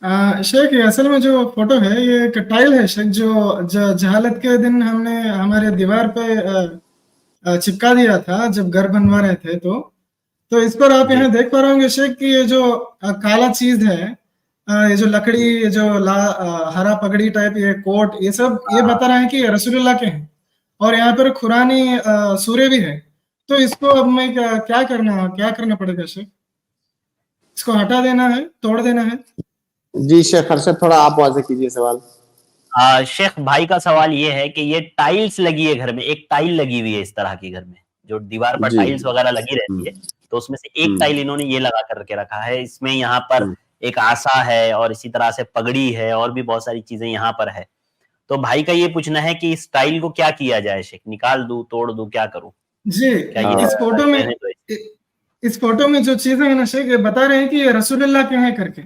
शेख ये असल में जो फोटो है ये एक टाइल है शेख, जो जहालत के दिन हमने हमारे दीवार पे चिपका दिया था जब घर बनवा रहे थे। तो इस पर आप जी यहाँ देख पा रहे होंगे शेख कि ये जो काला चीज है, ये जो लकड़ी, ये जो हरा पगड़ी टाइप, ये कोट, ये सब ये बता रहे हैं कि ये रसूलुल्लाह के हैं। और यहाँ पर खुरानी सूरे भी है। तो इसको अब मैं क्या करना पड़ेगा शेख? इसको हटा देना है, तोड़ देना है? जी शेख अरशद, थोड़ा आप वाज़ेह कीजिए सवाल। शेख भाई का सवाल ये है कि ये टाइल्स लगी है घर में, एक टाइल लगी हुई है इस तरह की घर में, जो दीवार पर जी टाइल्स वगैरह लगी रहती है, तो उसमें से एक टाइल इन्होंने ये लगा करके रखा है। इसमें यहाँ पर एक आसा है और इसी तरह से पगड़ी है और भी बहुत सारी चीजें यहाँ पर है। तो भाई का ये पूछना है कि इस टाइल को क्या किया जाए शेख? निकाल दूं, तोड़ दूं, क्या करूं? जी, इस फोटो में जो चीजें हैं ना शेख, ये बता रहे हैं कि ये रसूलुल्लाह के हैं करके।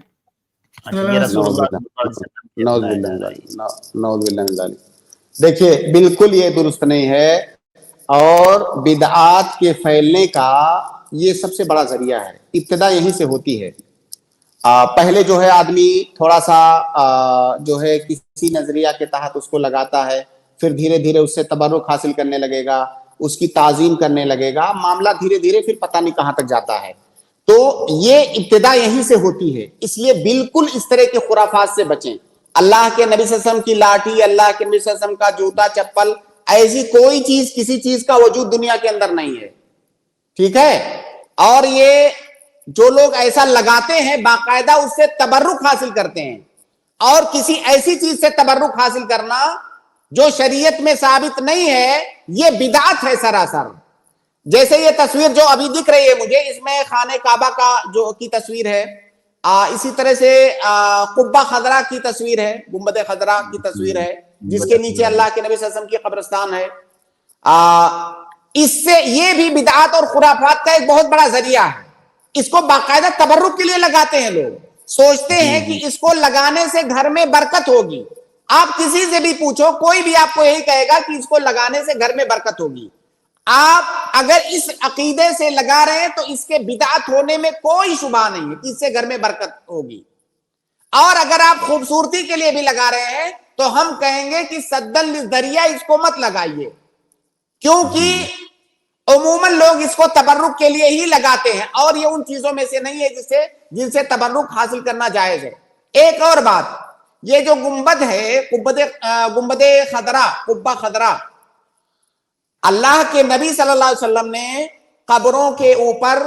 देखिए बिल्कुल ये दुरुस्त नहीं है, और बिदआत के फैलने का ये सबसे बड़ा जरिया है। इब्तिदा यहीं से होती है। पहले जो है आदमी थोड़ा सा जो है किसी नजरिया के तहत उसको लगाता है, फिर धीरे धीरे उससे तबर्रुक हासिल करने लगेगा, उसकी ताजीम करने लगेगा, मामला धीरे धीरे फिर पता नहीं कहां तक जाता है। तो ये इब्तिदा यहीं से होती है। इसलिए बिल्कुल इस तरह के खुराफात से बचें। अल्लाह के नबी सल्लल्लाहु अलैहि वसल्लम की लाठी, अल्लाह के नबी सल्लल्लाहु अलैहि वसल्लम का जूता चप्पल, ऐसी कोई चीज, किसी चीज का वजूद दुनिया के अंदर नहीं है, ठीक है। और ये जो लोग ऐसा लगाते हैं बाकायदा उससे तबर्रुक हासिल करते हैं, और किसी ऐसी चीज से तबर्रुक हासिल करना जो शरीयत में साबित नहीं है, ये बिदअत है सरासर। जैसे ये तस्वीर जो अभी दिख रही है मुझे, इसमें खाने काबा का जो की तस्वीर है, इसी तरह से कुब्बा खदरा की तस्वीर है, गुंबद खदरा की तस्वीर है, जिसके नीचे अल्लाह के नबी सल्लल्लाहु अलैहि वसल्लम की कब्रिस्तान है। इससे ये भी बिदअत और खुराफात का एक बहुत बड़ा जरिया है। इसको बाकायदा तबर्रुक के लिए लगाते हैं लोग, सोचते हैं कि इसको लगाने से घर में बरकत होगी। आप किसी से भी पूछो, कोई भी आपको यही कहेगा कि इसको लगाने से घर में बरकत होगी। आप अगर इस अकीदे से लगा रहे हैं तो इसके बिदअत होने में कोई शुबा नहीं है कि इससे घर में बरकत होगी। और अगर आप खूबसूरती के लिए भी लगा रहे हैं तो हम कहेंगे कि सद्दन लिज़रिया, इसको मत लगाइए, क्योंकि उमूमन लोग इसको तबर्रुक के लिए ही लगाते हैं, और ये उन चीजों में से नहीं है जिनसे तबर्रुक हासिल करना जायज है। एक और बात, ये जो गुंबद है, गुंबद खदरा, कुब्बा खदरा, अल्लाह के नबी सल्लल्लाहु अलैहि वसल्लम ने कब्रों के ऊपर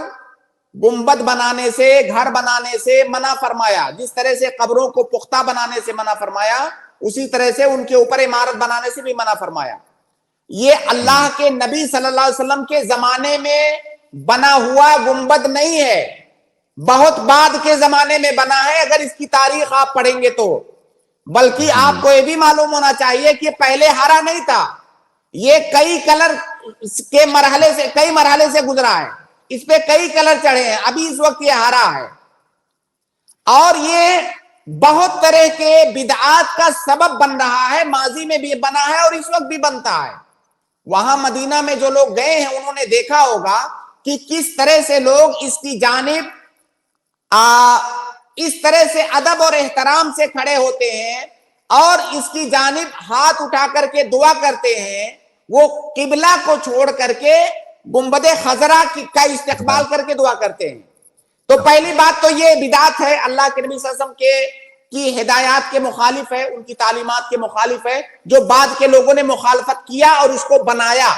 गुंबद बनाने से, घर बनाने से मना फरमाया। जिस तरह से कब्रों को पुख्ता बनाने से मना फरमाया, उसी तरह से उनके ऊपर इमारत बनाने से भी मना फरमाया। ये अल्लाह के नबी सल्लल्लाहु अलैहि वसल्लम के जमाने में बना हुआ गुंबद नहीं है, बहुत बाद के जमाने में बना है, अगर इसकी तारीख आप पढ़ेंगे तो। बल्कि आपको ये भी मालूम होना चाहिए कि पहले हरा नहीं था, ये कई कलर के कई मरहले से गुजरा है, इस पे कई कलर चढ़े हैं, अभी इस वक्त ये हरा है। और ये बहुत तरह के बिदआत का सबब बन रहा है, माजी में भी बना है और इस वक्त भी बनता है। वहां मदीना में जो लोग गए हैं उन्होंने देखा होगा कि किस तरह से लोग इसकी जानिब इस तरह से अदब और एहतराम से खड़े होते हैं और इसकी जानिब हाथ उठा करके दुआ करते हैं, वो किबला को छोड़ करके गुंबद खजरा का इस्तेकबाल करके दुआ करते हैं। तो पहली बात तो ये बिदअत है, अल्लाह के नबी सल्लल्लाहु अलैहि वसल्लम की हिदायत के मुखालिफ है, उनकी तालीमात के मुखालिफ है, जो बाद के लोगों ने मुखालफत किया और उसको बनाया।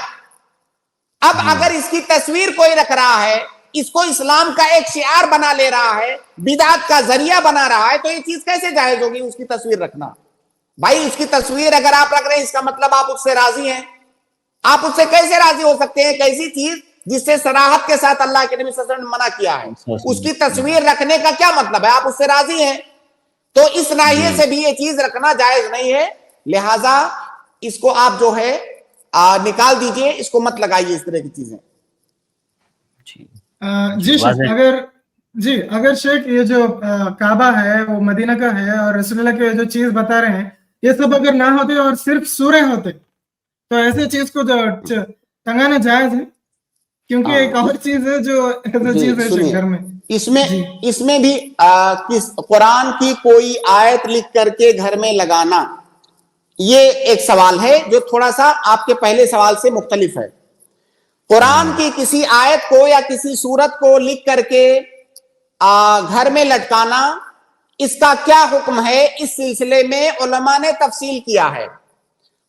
अब अगर इसकी तस्वीर कोई रख रहा है, इसको इस्लाम का एक शिआर बना ले रहा है, बिदअत का जरिया बना रहा है, तो ये चीज कैसे जायज होगी उसकी तस्वीर रखना? भाई उसकी तस्वीर अगर आप रख रहे हैं, इसका मतलब आप उससे राजी हैं। आप उससे कैसे राजी हो सकते हैं? कैसी चीज जिससे सराहत के साथ अल्लाह के नबी सल्लल्लाहु अलैहि वसल्लम ने मना किया है, उसकी तस्वीर रखने का क्या मतलब है? आप उससे राजी हैं, तो इस नाहिए से भी ये चीज रखना जायज नहीं है। लिहाजा इसको आप जो है निकाल दीजिए, इसको मत लगाइए इस तरह की चीजें। जी शेख, अगर शेख ये जो काबा है वो मदीना का है और रसूलुल्लाह के जो चीज बता रहे हैं, ये सब अगर ना होते और सिर्फ सूरे होते, तो ऐसे चीज को जो टंगाना जायज है? क्योंकि एक और चीज है जो चीज है घर में। اس میں بھی قرآن کی کوئی آیت لکھ کر کے گھر میں لگانا، یہ ایک سوال ہے جو تھوڑا سا آپ کے پہلے سوال سے مختلف ہے. قرآن کی کسی آیت کو یا کسی سورت کو لکھ کر کے گھر میں لٹکانا، اس کا کیا حکم ہے، اس سلسلے میں علماء نے تفصیل کیا ہے.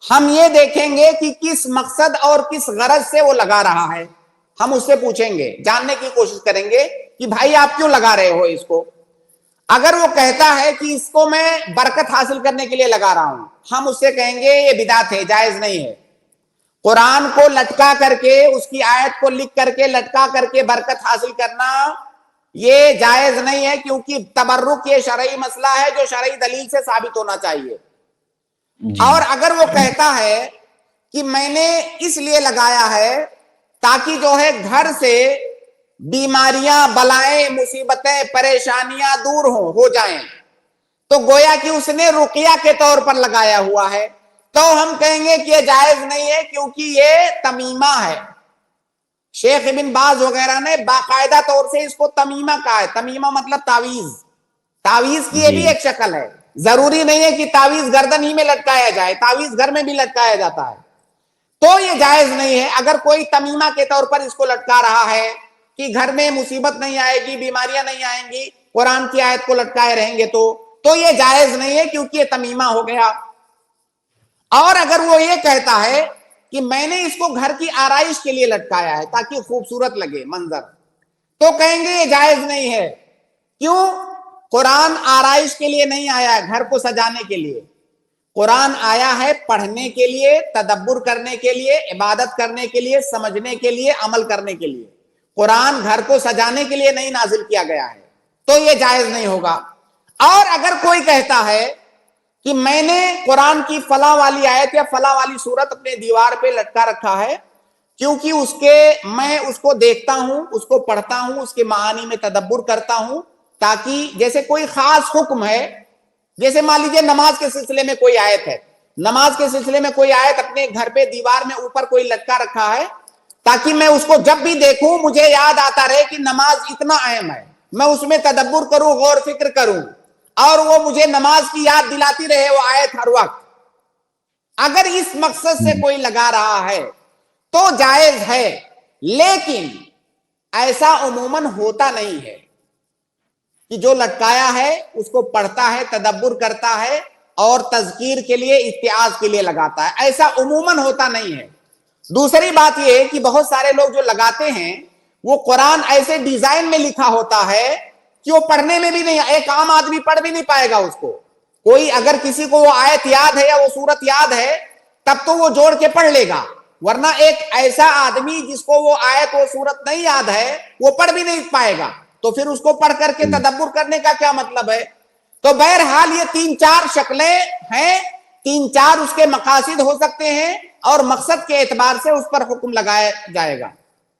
ہم یہ دیکھیں گے کہ کس مقصد اور کس غرض سے وہ لگا رہا ہے. ہم اس سے پوچھیں گے، جاننے کی کوشش کریں گے کہ بھائی آپ کیوں لگا رہے ہو اس کو. اگر وہ کہتا ہے کہ اس کو میں برکت حاصل کرنے کے لیے لگا رہا ہوں، ہم اس سے کہیں گے یہ بدعت ہے، جائز نہیں ہے. قرآن کو لٹکا کر کے، اس کی آیت کو لکھ کر کے لٹکا کر کے برکت حاصل کرنا یہ جائز نہیں ہے، کیونکہ تبرک یہ شرعی مسئلہ ہے جو شرعی دلیل سے ثابت ہونا چاہیے. اور اگر وہ کہتا ہے کہ میں نے اس لیے لگایا ہے تاکہ جو ہے گھر سے بیماریاں، بلائیں، مصیبتیں، پریشانیاں دور ہو جائیں، تو گویا کہ اس نے رقیہ کے طور پر لگایا ہوا ہے، تو ہم کہیں گے کہ یہ جائز نہیں ہے، کیونکہ یہ تمیمہ ہے. شیخ ابن باز وغیرہ نے باقاعدہ طور سے اس کو تمیمہ کہا ہے. تمیمہ مطلب تعویذ. تعویذ کی یہ بھی ایک شکل ہے. ضروری نہیں ہے کہ تعویذ گردن ہی میں لٹکایا جائے، تعویذ گھر میں بھی لٹکایا جاتا ہے. تو یہ جائز نہیں ہے. اگر کوئی تمیمہ کے طور پر اس کو لٹکا رہا ہے کہ گھر میں مصیبت نہیں آئے گی، بیماریاں نہیں آئیں گی، قرآن کی آیت کو لٹکائے رہیں گے، تو یہ جائز نہیں ہے، کیونکہ یہ تمیمہ ہو گیا. اور اگر وہ یہ کہتا ہے کہ میں نے اس کو گھر کی آرائش کے لیے لٹکایا ہے تاکہ خوبصورت لگے منظر، تو کہیں گے یہ جائز نہیں ہے. کیوں؟ قرآن آرائش کے لیے نہیں آیا ہے، گھر کو سجانے کے لیے. قرآن آیا ہے پڑھنے کے لیے، تدبر کرنے کے لیے، عبادت کرنے کے لیے، سمجھنے کے لیے، عمل کرنے کے لیے. قرآن گھر کو سجانے کے لیے نہیں نازل کیا گیا ہے، تو یہ جائز نہیں ہوگا. اور اگر کوئی کہتا ہے کہ میں نے قرآن کی فلاں والی آیت یا فلاں والی سورت اپنے دیوار پہ لٹکا رکھا ہے کیونکہ میں اس کو دیکھتا ہوں، اس کو پڑھتا ہوں، اس کے معانی میں تدبر کرتا ہوں، تاکہ جیسے کوئی خاص حکم ہے، جیسے مان لیجیے نماز کے سلسلے میں کوئی آیت ہے، نماز کے سلسلے میں کوئی آیت اپنے گھر پہ دیوار میں اوپر کوئی لٹکا رکھا ہے تاکہ میں اس کو جب بھی دیکھوں مجھے یاد آتا رہے کہ نماز اتنا اہم ہے، میں اس میں تدبر کروں، غور فکر کروں، اور وہ مجھے نماز کی یاد دلاتی رہے وہ آیت ہر وقت. اگر اس مقصد سے کوئی لگا رہا ہے تو جائز ہے. لیکن ایسا عموماً ہوتا نہیں ہے کہ جو لٹکایا ہے اس کو پڑھتا ہے، تدبر کرتا ہے اور تذکیر کے لیے، اتعاظ کے لیے لگاتا ہے. ایسا عموماً ہوتا نہیں ہے. دوسری بات یہ ہے کہ بہت سارے لوگ جو لگاتے ہیں وہ قرآن ایسے ڈیزائن میں لکھا ہوتا ہے کہ وہ پڑھنے میں بھی نہیں، ایک عام آدمی پڑھ بھی نہیں پائے گا اس کو. کوئی اگر کسی کو وہ آیت یاد ہے یا وہ سورت یاد ہے تب تو وہ جوڑ کے پڑھ لے گا، ورنہ ایک ایسا آدمی جس کو وہ آیت وہ سورت نہیں یاد ہے وہ پڑھ بھی نہیں پائے گا، تو پھر اس کو پڑھ کر کے تدبر کرنے کا کیا مطلب ہے؟ تو بہرحال یہ 3-4 شکلیں ہیں، 3-4 اس کے مقاصد ہو سکتے ہیں، اور مقصد کے اعتبار سے اس پر حکم لگایا جائے گا.